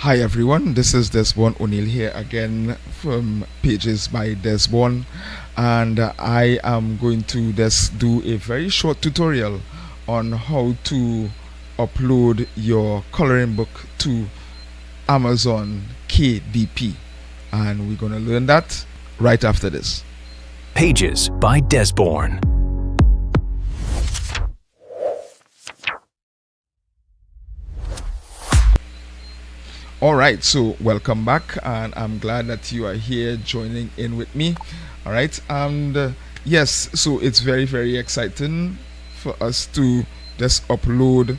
Hi everyone, this is Desborne O'Neill here again from Pages by Desborne, and I am going to just do a very short tutorial on how to upload your coloring book to Amazon KDP, and we're going to learn that right after this. Pages by Desborne. Alright, so welcome back, and I'm glad that you are here joining in with me. Alright, and yes, so it's very, very exciting for us to just upload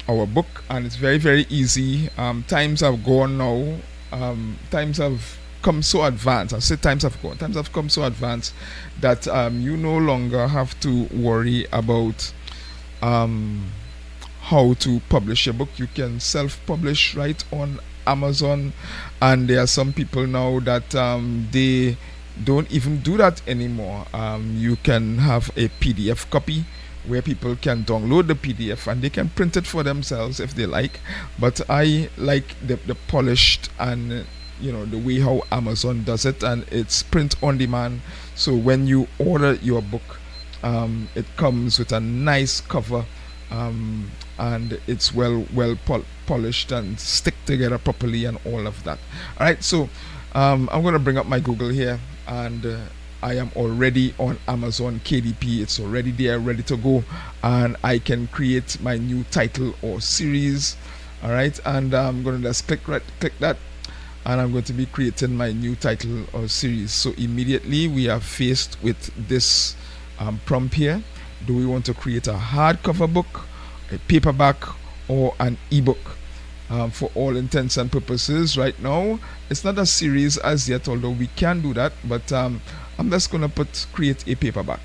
our book, and it's very, very easy. Times have gone now, times have come so advanced. I say times have gone, times have come so advanced that you no longer have to worry about how to publish your book. You can self-publish right on Amazon, and there are some people now that they don't even do that anymore. You can have a PDF copy where people can download the PDF and they can print it for themselves if they like, but I like the polished and the way how Amazon does it, and it's print on demand. So when you order your book, it comes with a nice cover, and it's well polished and stick together properly and all of that. All right, so I'm going to bring up my Google here, and I am already on Amazon KDP. It's already there, ready to go, and I can create my new title or series. All right, and I'm going to just click that, and I'm going to be creating my new title or series. So immediately we are faced with this prompt here. Do we want to create a hardcover book, a paperback, or an ebook? For all intents and purposes right now it's not a series as yet, although we can do that, but I'm just going to create a paperback.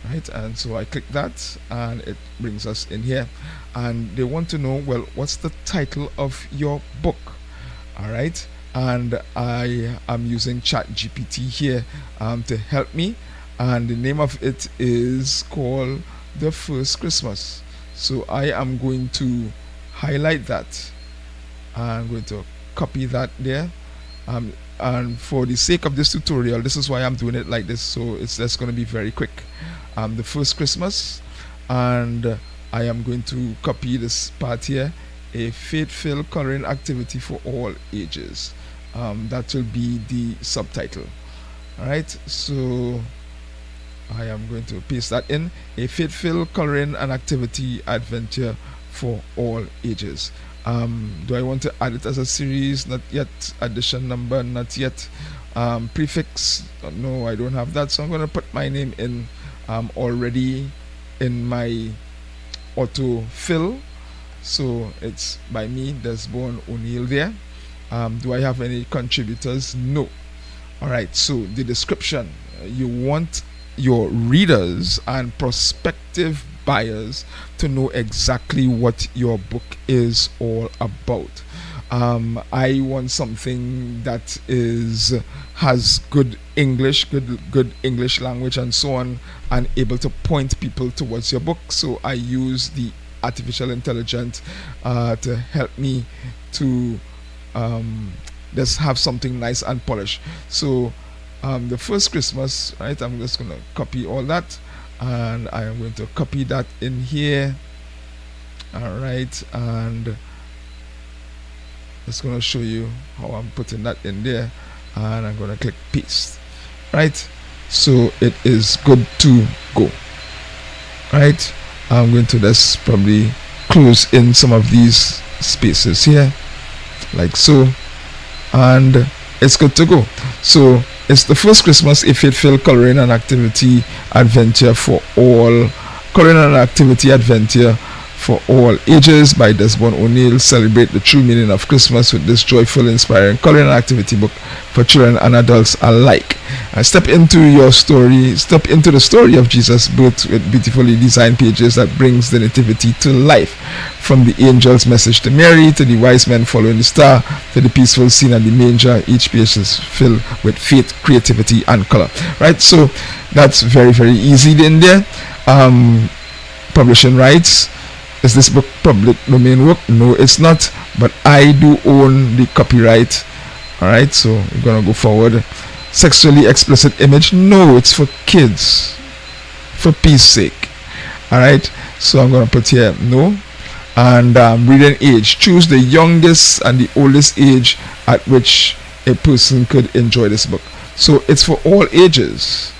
Right, and so I click that and it brings us in here, and they want to know, well, what's the title of your book? All right, and I am using ChatGPT here to help me, and the name of it is called The First Christmas. So I am going to highlight that. I'm going to copy that there, and for the sake of this tutorial, this is why I'm doing it like this, so it's just going to be very quick. The First Christmas, and I am going to copy this part here, a faith-filled coloring activity for all ages. That will be the subtitle. Alright, so I am going to paste that in, a faith-filled coloring and activity adventure for all ages. Do I want to add it as a series? Not yet. Edition number? Not yet. Prefix? No, I don't have that, so I'm going to put my name in already in my autofill, so it's by me, Desborne O'Neill there. Do I have any contributors? No. Alright, so the description, you want your readers and prospective buyers to know exactly what your book is all about. I want something that has good English, good English language and so on, and able to point people towards your book. So I use the artificial intelligence to help me to just have something nice and polished. So The First Christmas, right? I'm just going to copy all that, and I am going to copy that in here. All right, and just going to show you how I'm putting that in there, and I'm going to click paste. Right, so it is good to go. Right, I'm going to just probably close in some of these spaces here, like so, and it's good to go. So it's The First Christmas, a faith-filled coloring and activity adventure for all, coloring and activity adventure for all ages by Desborne O'Neill. Celebrate the true meaning of Christmas with this joyful, inspiring coloring and activity book for children and adults alike. And step into your story, step into the story of Jesus' birth with beautifully designed pages that brings the nativity to life. From the angel's message to Mary, to the wise men following the star, to the peaceful scene at the manger, each page is filled with faith, creativity, and color. Right, so that's very, very easy in there. Publishing rights, Is this book public domain work? No, it's not, but I do own the copyright. All right, so we're gonna go forward. Sexually explicit image? No, it's for kids, for peace sake. All right, so I'm gonna put here no. And reading age, choose the youngest and the oldest age at which a person could enjoy this book. So it's for all ages,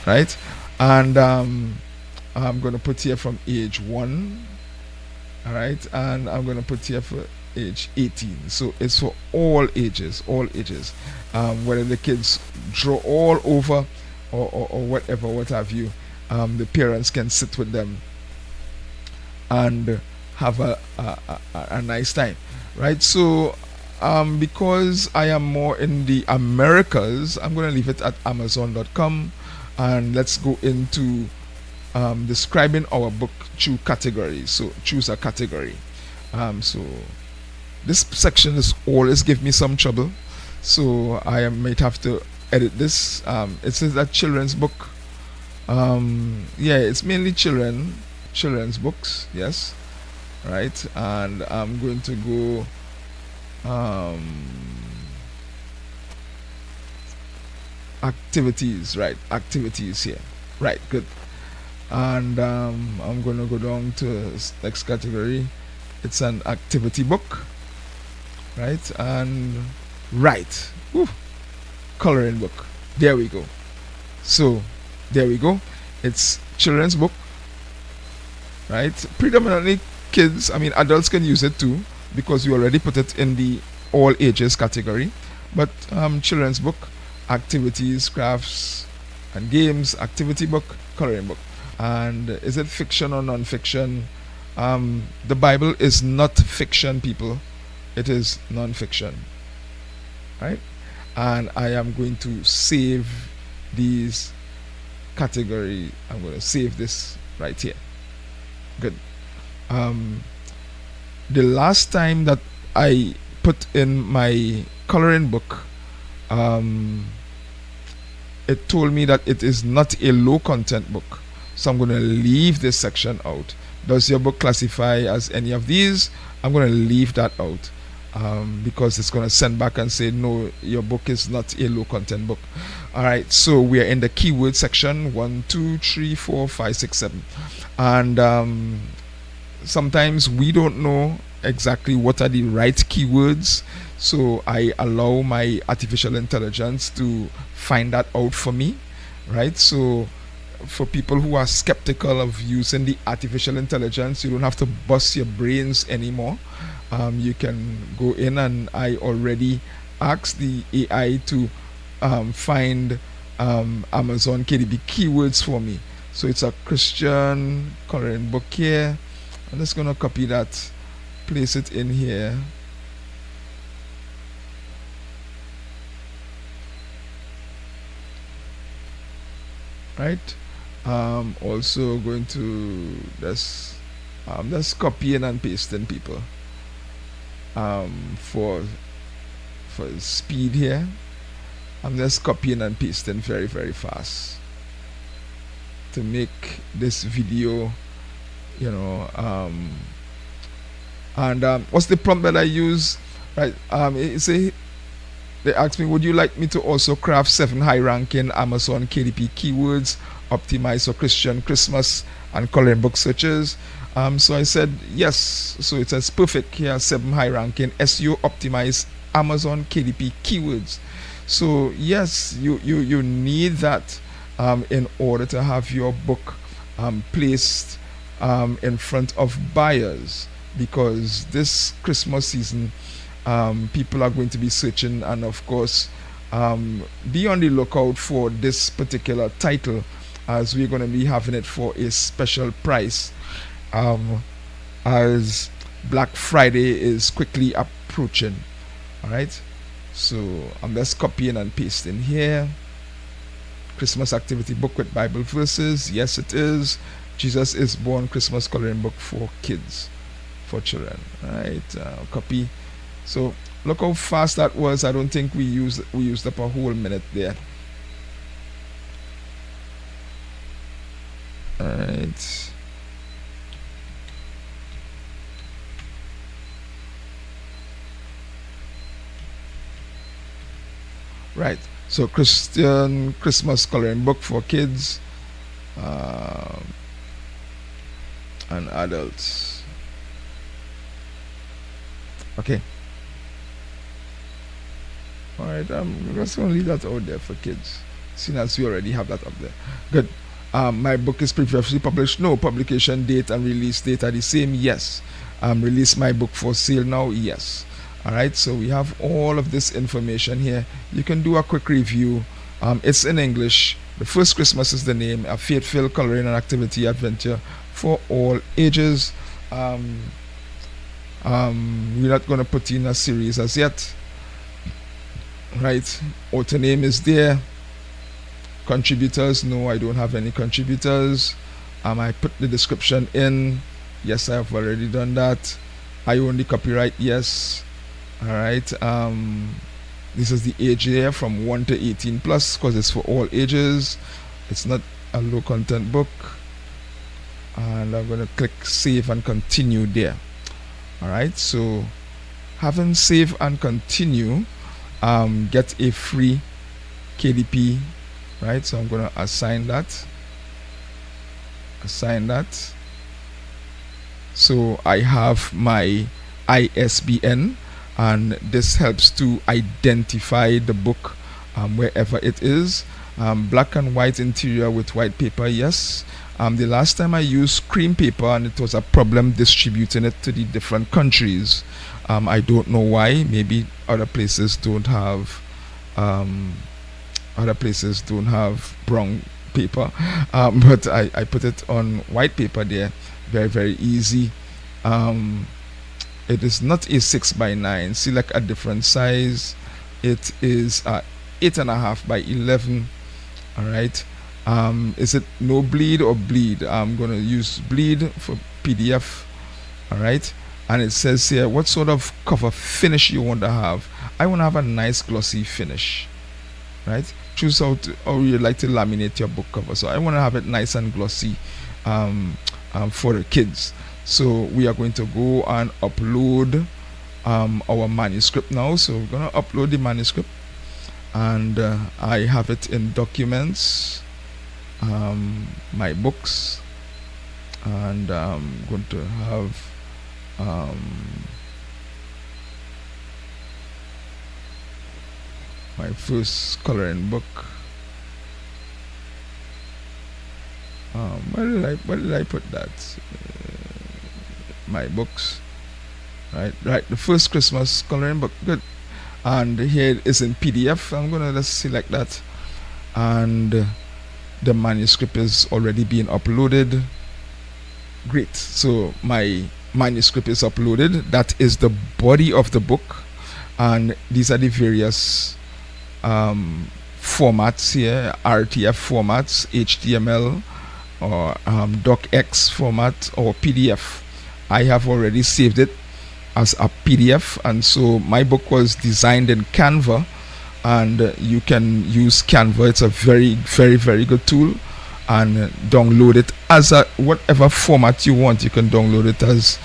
right? And I'm going to put here from age 1, all right? And I'm going to put here for age 18. So it's for all ages, whether the kids draw all over or whatever, what have you. The parents can sit with them and have a nice time, right? So because I am more in the Americas, I'm going to leave it at amazon.com, and let's go into describing our book through categories. So choose a category. So this section is always give me some trouble, so I might have to edit this. It says that children's book. Yeah, it's mainly children's books, yes, right? And I'm going to go activities, right? Activities here, right? Good. And I'm going to go down to next category. It's an activity book, right? And right, whew, coloring book. There we go. So there we go. It's children's book, right? Predominantly kids. I mean, adults can use it too, because we already put it in the all ages category. But children's book, activities, crafts and games, activity book, coloring book. And is it fiction or non-fiction? The Bible is not fiction, people. It is non-fiction, right? And I am going to save these category. I'm going to save this right here. Good. The last time that I put in my coloring book, it told me that it is not a low content book, so I'm going to leave this section out. Does your book classify as any of these? I'm going to leave that out, because it's going to send back and say no, your book is not a low content book. All right, so we are in the keyword section. 1, 2, 3, 4, 5, 6, 7, and sometimes we don't know exactly what are the right keywords, so I allow my artificial intelligence to find that out for me, right? So for people who are skeptical of using the artificial intelligence, you don't have to bust your brains anymore. You can go in, and I already asked the AI to find Amazon KDP keywords for me. So it's a Christian coloring book here. I'm just going to copy that, place it in here. Right. Also going to just copying and pasting, people, for speed here. I'm just copying and pasting very, very fast to make this video, you know. And what's the prompt that I use, right? They asked me, would you like me to also craft 7 high-ranking Amazon KDP keywords optimized for Christian Christmas and coloring book searches? So I said yes. So it says perfect. Here are 7 high-ranking SEO optimized Amazon KDP keywords. So yes, you need that in order to have your book placed in front of buyers, because this Christmas season, people are going to be searching, and of course be on the lookout for this particular title, as we're going to be having it for a special price, as Black Friday is quickly approaching. All right, so I'm just copying and pasting here. Christmas activity book with Bible verses. Yes, it is. Jesus is Born Christmas coloring book for kids, for children. All right, copy. So look how fast that was. I don't think we used up a whole minute there. All right. Right. So Christian Christmas coloring book for kids and adults. Okay. All right. I'm just gonna leave that out there for kids, seeing as we already have that up there. Good. My book is previously published. No. Publication date and release date are the same. Yes. Release my book for sale now. Yes. All right. So we have all of this information here. You can do a quick review. It's in English. The First Christmas is the name. A faith-filled coloring and activity adventure for all ages. We're not going to put in a series as yet. Right. Author name is there. Contributors, no, I don't have any contributors. I put the description in. Yes, I have already done that. I own the copyright. Yes. All right. This is the age there from 1 to 18 plus, because it's for all ages. It's not a low content book. And I'm going to click save and continue there. All right. So having save and continue, get a free KDP. Right, so I'm going to assign that. So I have my ISBN, and this helps to identify the book wherever it is. Black and white interior with white paper, yes. The last time I used cream paper, and it was a problem distributing it to the different countries. I don't know why. Maybe other places don't have brown paper, but I put it on white paper there. Very, very easy. It is not a 6x9. Select a different size. It is 8.5 by 11. All right. Is it no bleed or bleed? I'm gonna use bleed for PDF. All right. And it says here what sort of cover finish you want to have. I want to have a nice glossy finish. Right. Choose how you'd like to laminate your book cover. So I want to have it nice and glossy for the kids. So we are going to go and upload our manuscript now. So we're going to upload the manuscript, and I have it in documents, my books, and I'm going to have my first coloring book. Where did I put that? My books. Right. The First Christmas coloring book. Good. And here it is in PDF. I'm gonna just select that, and the manuscript is already being uploaded. Great. So my manuscript is uploaded. That is the body of the book, and these are the various formats here: RTF formats, HTML, or docx format, or PDF. I have already saved it as a PDF, and so my book was designed in Canva, and you can use Canva. It's a very, very, very good tool, and download it as a whatever format you want. You can download it as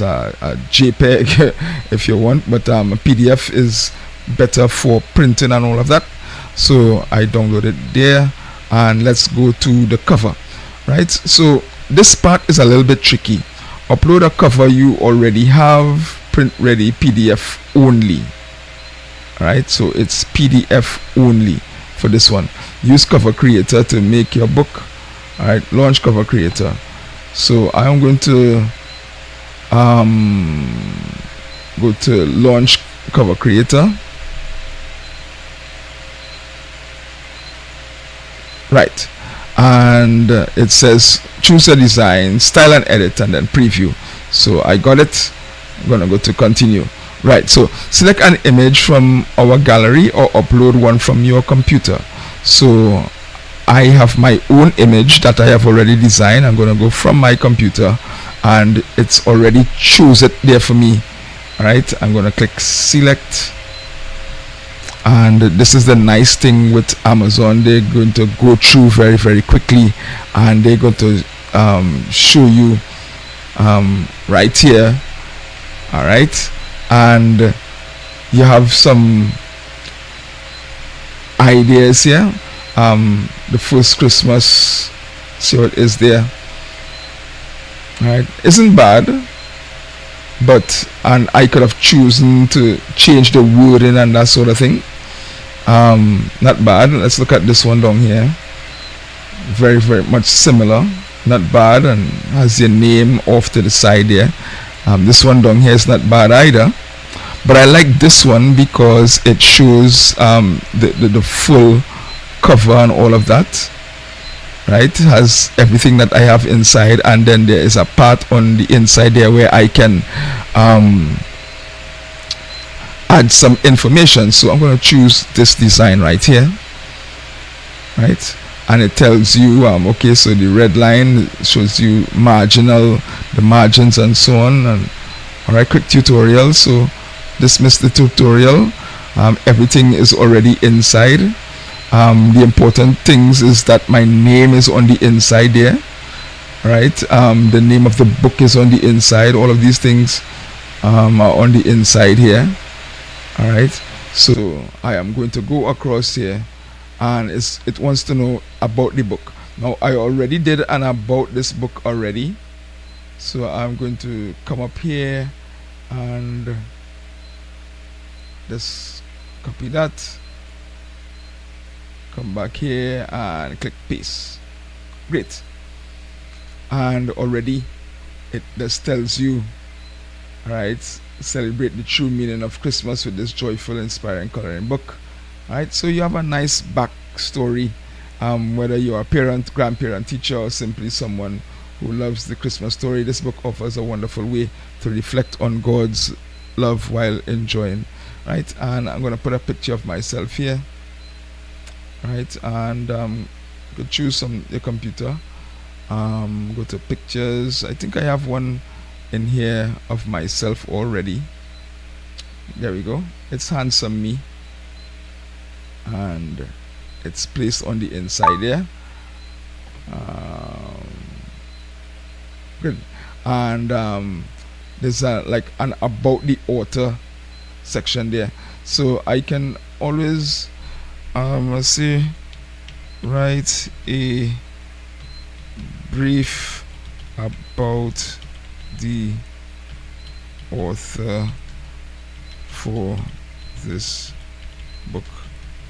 a JPEG if you want, but PDF is better for printing and all of that. So I downloaded there, and let's go to the cover. Right, so this part is a little bit tricky. Upload a cover you already have, print ready, PDF only. Right, so it's PDF only for this one. Use Cover Creator to make your book. All right, launch Cover Creator. So I am going to go to launch Cover Creator. Right, and it says choose a design, style and edit, and then preview. So I got it. I'm gonna go to continue. Right, so select an image from our gallery or upload one from your computer. So I have my own image that I have already designed. I'm gonna go from my computer, and it's already choose it there for me. All right, I'm gonna click select. And this is the nice thing with Amazon. They're going to go through very, very quickly, and they're going to show you right here. All right, and you have some ideas here. The first Christmas, see what is there. Right, isn't bad, but and I could have chosen to change the wording and that sort of thing. Not bad. Let's look at this one down here. Very, very much similar. Not bad, and has your name off to the side there. This one down here is not bad either. But I like this one because it shows the full cover and all of that. Right, has everything that I have inside, and then there is a part on the inside there where I can add some information. So I'm going to choose this design right here. Right, and it tells you okay, so the red line shows you the margins and so on. And all right, quick tutorial. So dismiss the tutorial. Everything is already inside. The important things is that my name is on the inside there, right? The name of the book is on the inside. All of these things are on the inside here. All right, so I am going to go across here, and it wants to know about the book. Now I already did an about this book already, so I'm going to come up here and just copy that. Come back here and click paste. Great. And already it just tells you, alright, celebrate the true meaning of Christmas with this joyful, inspiring coloring book. Alright, so you have a nice backstory, whether you're a parent, grandparent, teacher, or simply someone who loves the Christmas story. This book offers a wonderful way to reflect on God's love while enjoying. Right, and I'm going to put a picture of myself here. Right, and you could choose your computer. Go to pictures. I think I have one in here of myself already. There we go. It's handsome me, and it's placed on the inside there. Good. And there's like an about the author section there, so I can always let's see, write a brief about the author for this book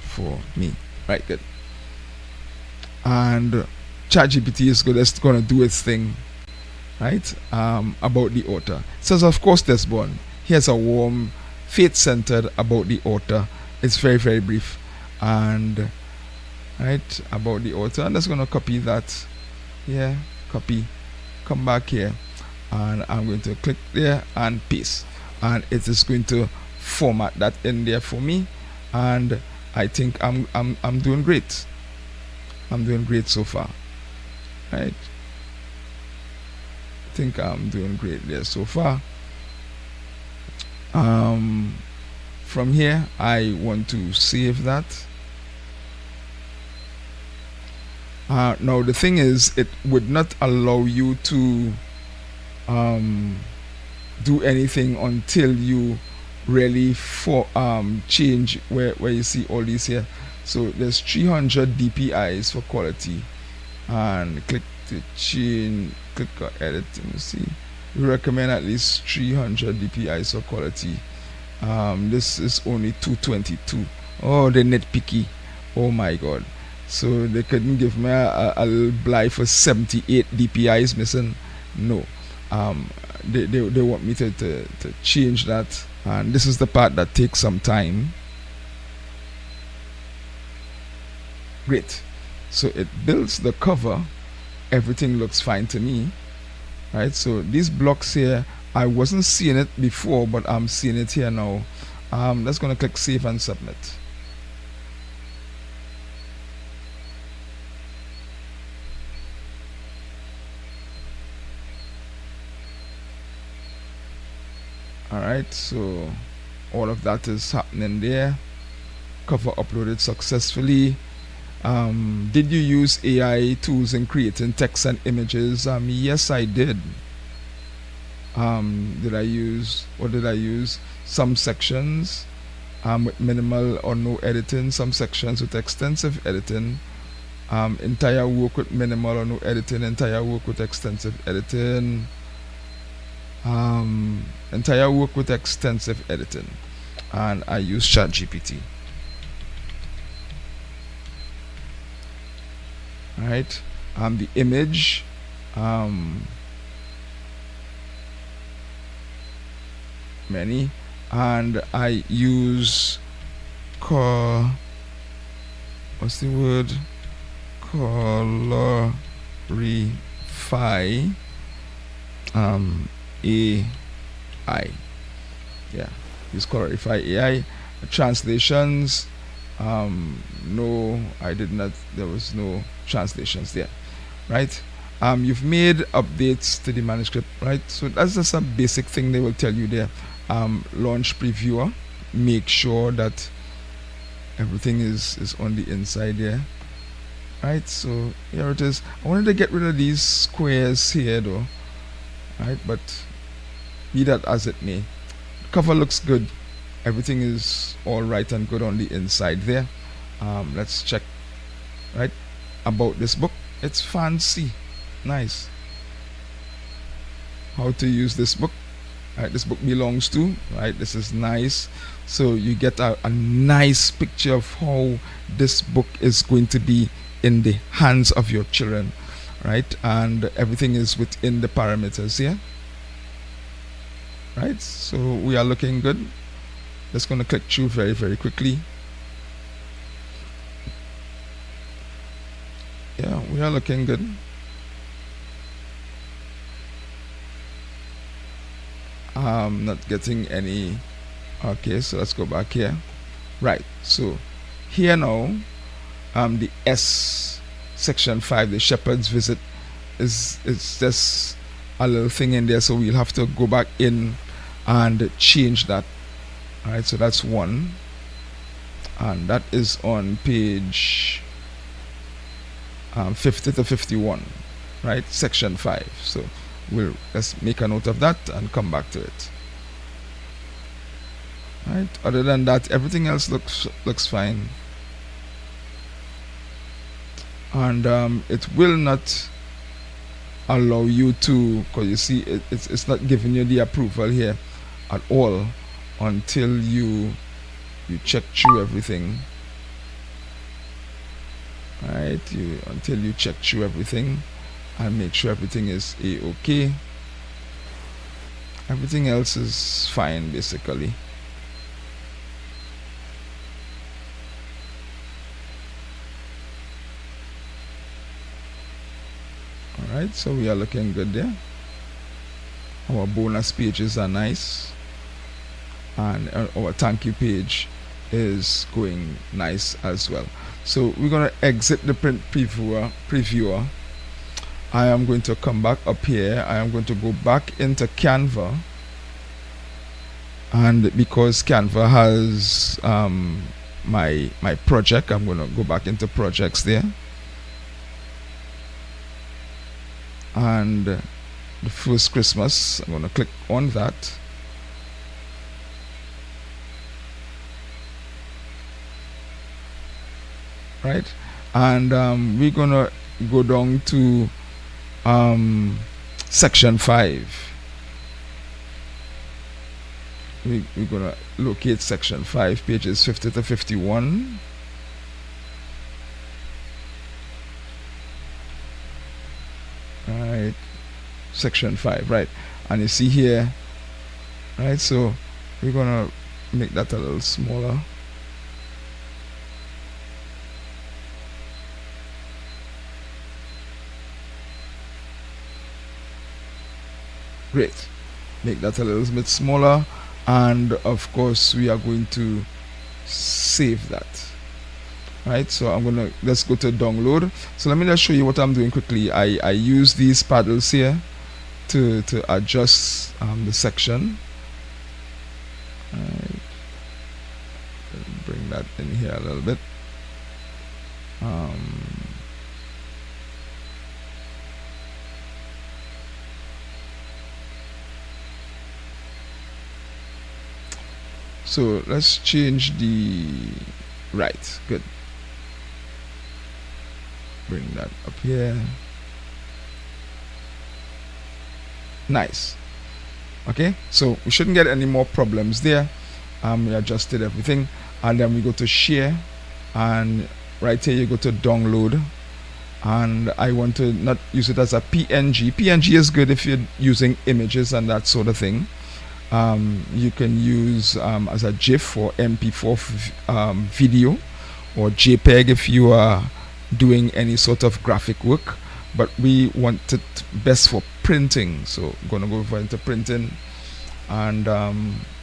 for me. Right, good. And ChatGPT is just gonna do its thing. Right, about the author. It says, of course, Desborne. Here's a warm, faith-centered about the author. It's very, very brief. And right, about the author. I'm just gonna copy that. Yeah, copy. Come back here, and I'm going to click there and paste, and it is going to format that in there for me. And I think I'm doing great. I'm doing great so far. Right. I think I'm doing great there so far. From here I want to save that. Now the thing is, it would not allow you to do anything until you really change where you see all these here. So there's 300 DPIs for quality, and click to change, click on edit. Let me see. We recommend at least 300 DPIs for quality. This is only 222. Oh, they're nitpicky. Oh my god. So they couldn't give me a little blind for 78 DPIs missing. No. They want me to change that, and this is the part that takes some time. Great. So it builds the cover. Everything looks fine to me. Right, so these blocks here, I wasn't seeing it before, but I'm seeing it here now. That's gonna click save and submit. Alright, so all of that is happening there. Cover uploaded successfully. Did you use AI tools in creating text and images? Yes, I did. Did I use some sections? with minimal or no editing, some sections with extensive editing, entire work with minimal or no editing, entire work with extensive editing, entire work with extensive editing, and I use ChatGPT. Right, the image, many, and I use what's the word? Colorify AI. Yeah, use Colorify AI. Translations, no, I did not. There was no translations there, right? You've made updates to the manuscript, right? So that's just a basic thing they will tell you there. Launch previewer. Make sure that everything is on the inside there, right? So here it is. I wanted to get rid of these squares here though, right? But be that as it may, the cover looks good. Everything is all right and good on the inside there. Let's check, right, about this book. It's fancy, nice. How to use this book, right? This book belongs to, right? This is nice. So you get a nice picture of how this book is going to be in the hands of your children, right? And everything is within the parameters here, right? So we are looking good. Just going to click through very, very quickly. Yeah, we are looking good. Not getting any. Okay, so let's go back here. Right, so here now, the S section 5, the shepherd's visit, is just a little thing in there, so we'll have to go back in and change that. All right, so that's one, and that is on page 50 to 51, right? Section 5. So let's make a note of that and come back to it. Right. Other than that, everything else looks fine, and it will not allow you to, because you see it's not giving you the approval here at all until you check through everything, right? Until you check through everything and make sure everything is a-okay. Everything else is fine basically. Alright, so we are looking good there. Our bonus pages are nice, and our thank you page is going nice as well. So we're going to exit the print previewer. I am going to come back up here. I am going to go back into Canva, and because Canva has my project, I'm going to go back into projects there, and the first Christmas, I'm going to click on that. Right, and we're gonna go down to section 5. We're gonna locate section 5, pages 50 to 51. Right, section 5, right, and you see here, right, so we're gonna make that a little smaller. Great, make that a little bit smaller, and of course we are going to save that. Right, so let's go to download. So let me just show you what I'm doing quickly. I use these paddles here to adjust the section. Right, bring that in here a little bit. So let's change the right. Good. Bring that up here. Nice. Okay, so we shouldn't get any more problems there. We adjusted everything, and then we go to share, and right here you go to download, and I want to not use it as a PNG. PNG is good if you're using images and that sort of thing. You can use as a GIF or MP4 video, or JPEG if you are doing any sort of graphic work, but we want it best for printing. So I'm gonna go over into printing, and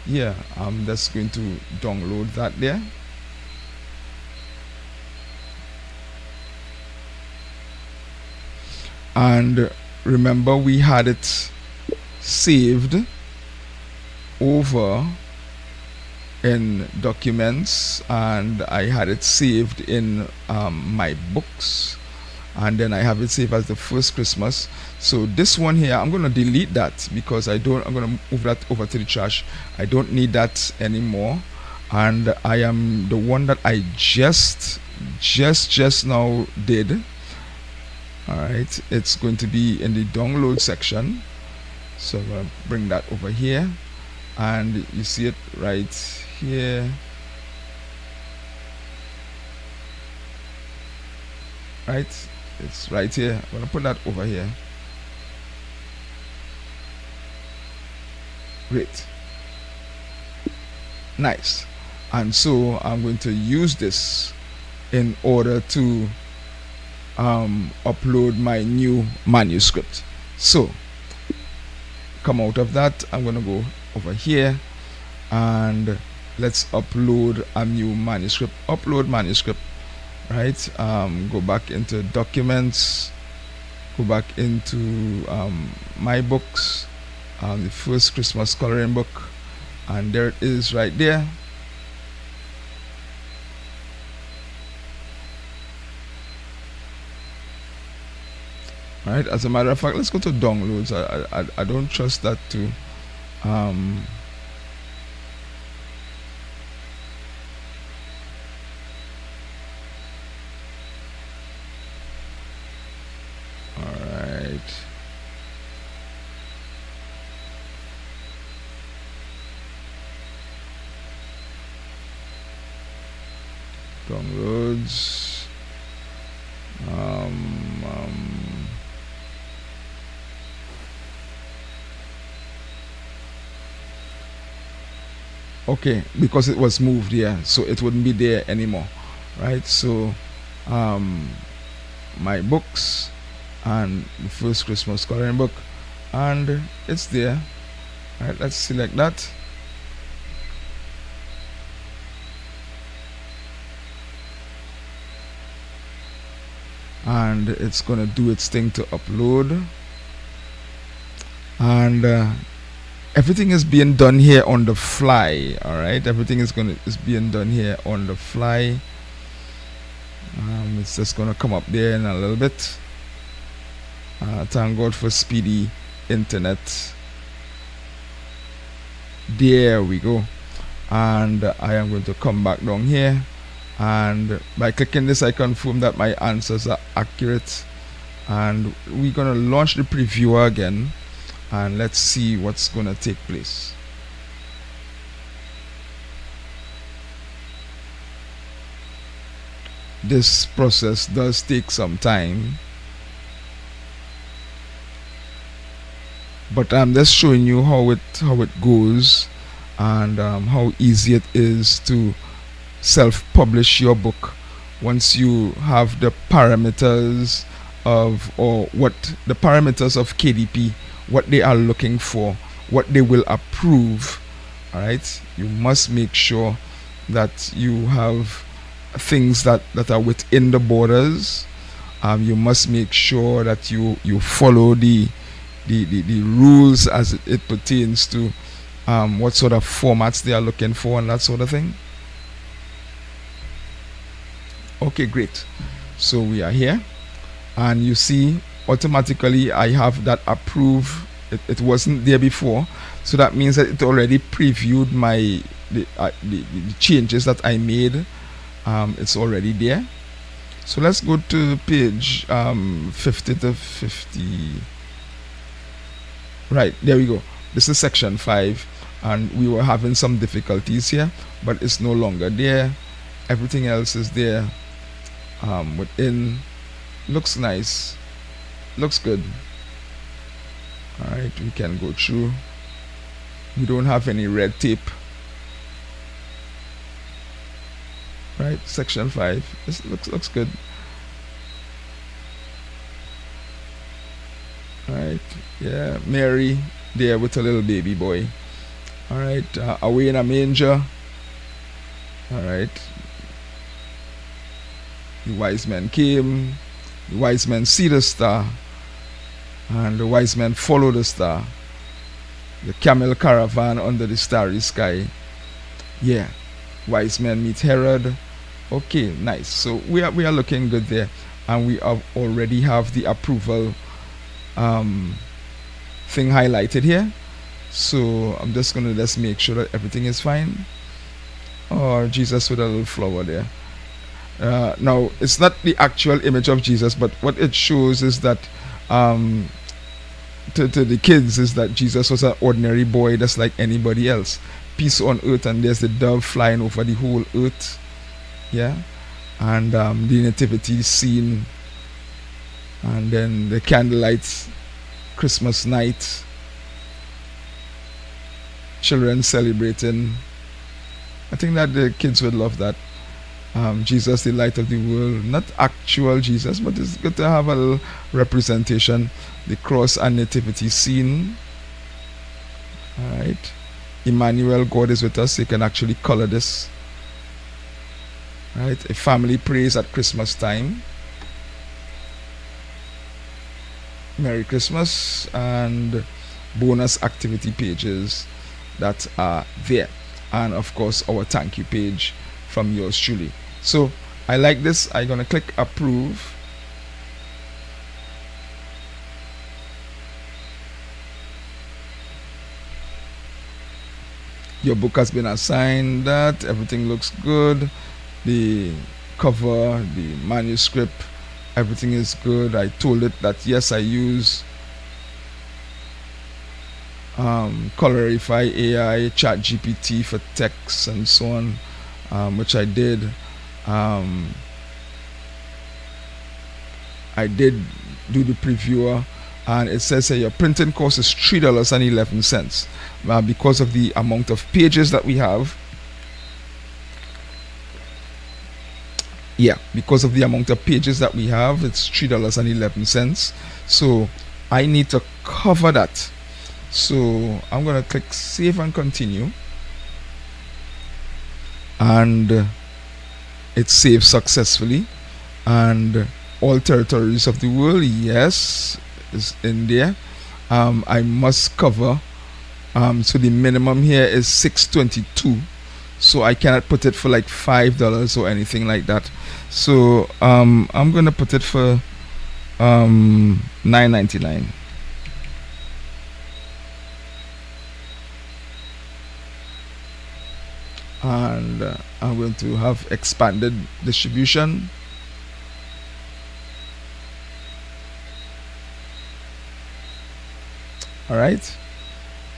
yeah, I'm just going to download that there. And remember, we had it saved over in documents, and I had it saved in my books, and then I have it saved as the first Christmas. So this one here, I'm gonna delete that because I'm gonna move that over to the trash. I don't need that anymore. And I am the one that I just now did. All right, it's going to be in the download section, so I'm gonna bring that over here, and you see it right here. Right, it's right here. I'm gonna put that over here. Great. Nice. And so I'm going to use this in order to upload my new manuscript. So come out of that, I'm gonna go over here, and let's upload a new manuscript. Upload manuscript. Right, go back into documents, go back into my books, the first Christmas coloring book, and there it is right there. All right, as a matter of fact, let's go to downloads. I don't trust that to downloads. Okay, because it was moved here, so it wouldn't be there anymore, right? So my books and the first Christmas coloring book, and it's there. All right, let's select that. And it's gonna do its thing to upload, and everything is being done here on the fly. All right, everything is being done here on the fly. It's just gonna come up there in a little bit. Thank God for speedy internet. There we go. And I am going to come back down here, and by clicking this I confirm that my answers are accurate, and we're gonna launch the previewer again, and let's see what's gonna take place. This process does take some time, but I'm just showing you how it goes, and how easy it is to self-publish your book once you have the parameters of, or what the parameters of KDP, what they are looking for, what they will approve. All right, you must make sure that you have things that are within the borders. You must make sure that you follow the rules as it pertains to what sort of formats they are looking for and that sort of thing. Okay, great. So we are here, and you see automatically I have that approve. It wasn't there before, so that means that it already previewed my the changes that I made. It's already there. So let's go to page 50 to 50. Right, there we go. This is section 5, and we were having some difficulties here, but it's no longer there. Everything else is there. Within, looks nice, looks good. All right, we can go through. We don't have any red tape. Right, section 5. This looks good. All right, yeah, Mary there with a little baby boy. All right, away in a manger. All right, the wise men came. The wise men see the star, and the wise men follow the star. The camel caravan under the starry sky. Yeah, wise men meet Herod. Okay, nice. So we are looking good there, and we already have the approval thing highlighted here. So I'm just gonna make sure that everything is fine. Or Jesus with a little flower there. Now it's not the actual image of Jesus, but what it shows is that to the kids is that Jesus was an ordinary boy just like anybody else. Peace on earth, and there's the dove flying over the whole earth. Yeah, and the nativity scene, and then the candlelight Christmas night, children celebrating. I think that the kids would love that. Jesus, the light of the world. Not actual Jesus, but it's good to have a little representation. The cross and nativity scene. Alright. Emmanuel, God is with us. You can actually color this. Right, a family prays at Christmas time. Merry Christmas, and bonus activity pages that are there, and of course our thank you page from yours truly. So I like this. I'm gonna click approve. Your book has been assigned. That everything looks good. The cover, the manuscript, everything is good. I told it that yes, I use Colorify AI, Chat GPT for text and so on, which I did. I did do the previewer, and it says here your printing cost is $3.11 because of the amount of pages that we have. Yeah, because of the amount of pages that we have, it's $3.11. So I need to cover that. So I'm gonna click save and continue, and it saves successfully. And all territories of the world, yes, is in there. I must cover. So the minimum here is $6.22. So I cannot put it for like $5 or anything like that. So I'm gonna put it for $9.99. And I'm going to have expanded distribution. All right,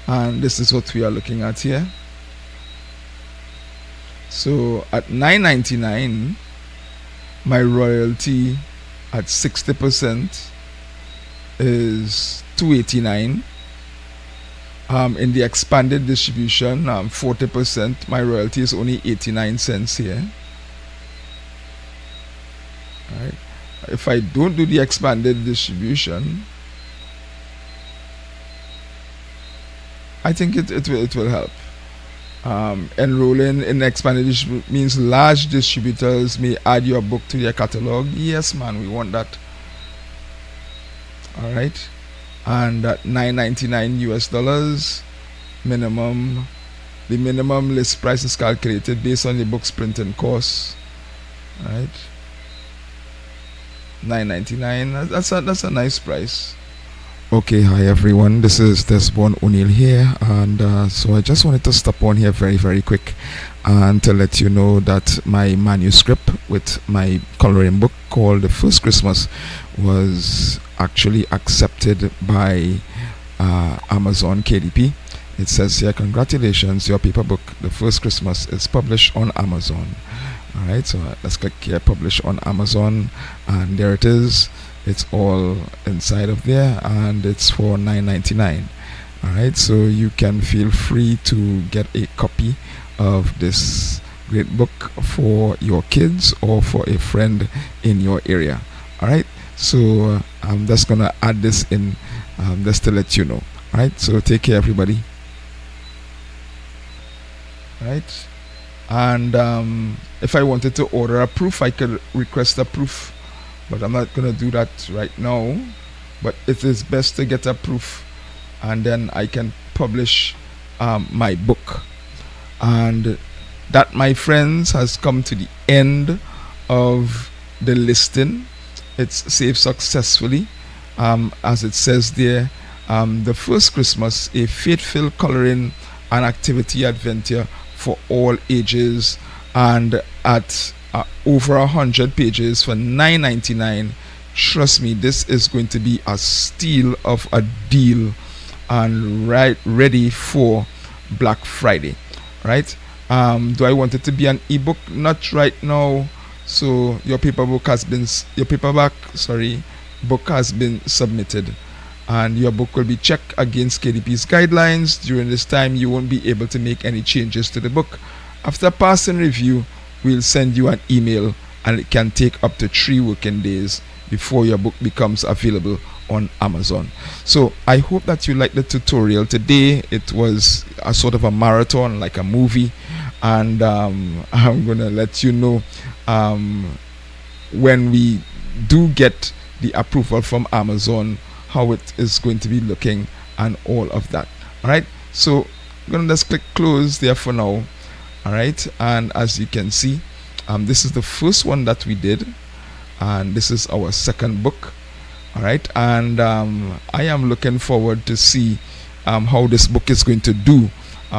and this is what we are looking at here. So at $9.99, my royalty at 60% is $2.89. In the expanded distribution, 40%, my royalty is only 89 cents here. All right. If I don't do the expanded distribution, I think it will help. Enrolling in expanded distribution means large distributors may add your book to their catalog. Yes, man, we want that. All right, and at $9.99 US minimum. The minimum list price is calculated based on the book's printing cost. All right, $9.99. That's a nice price. Okay, hi everyone. This is Desborne O'Neill here, and so I just wanted to stop on here very quick and to let you know that my manuscript with my coloring book called The First Christmas was actually accepted by Amazon KDP. It says here, congratulations, your paper book, The First Christmas, is published on Amazon. Alright, so let's click here, publish on Amazon, and there it is. It's all inside of there, and it's for $9.99. Alright, so you can feel free to get a copy of this great book for your kids or for a friend in your area. Alright, so I'm just gonna add this in just to let you know. Alright, so take care everybody. Right, and if I wanted to order a proof, I could request a proof, but I'm not gonna do that right now. But it is best to get a proof, and then I can publish my book. And that, my friends, has come to the end of the listing. It's saved successfully, as it says there. The First Christmas, a faithful coloring and activity adventure for all ages, and at over 100 pages for $9.99. Trust me, this is going to be a steal of a deal and ready for Black Friday. Right? Do I want it to be an ebook? Not right now. So your paperback book has been submitted, and your book will be checked against KDP's guidelines. During this time, you won't be able to make any changes to the book. After passing review, we'll send you an email, and it can take up to 3 working days before your book becomes available on Amazon. So I hope that you liked the tutorial today. It was a sort of a marathon, like a movie, and I'm gonna let you know when we do get the approval from Amazon how it is going to be looking and all of that. All right, so I'm gonna just click close there for now. All right, and as you can see, this is the first one that we did, and this is our second book. All right, and I am looking forward to see how this book is going to do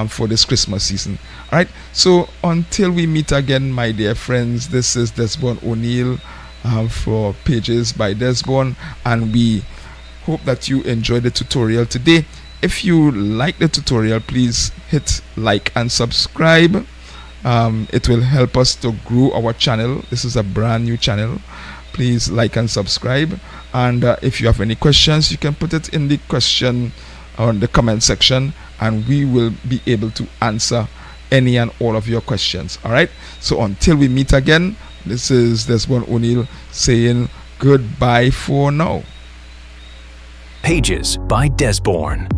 for this Christmas season. All right, so until we meet again, my dear friends, this is Desborne O'Neill for Pages by Desborne, and we hope that you enjoyed the tutorial today. If you like the tutorial, please hit like and subscribe. It will help us to grow our channel. This is a brand new channel. Please like and subscribe, and if you have any questions, you can put it in the question or the comment section, and we will be able to answer any and all of your questions. All right, so until we meet again, this is Desborne O'Neill saying goodbye for now. Pages by Desborne.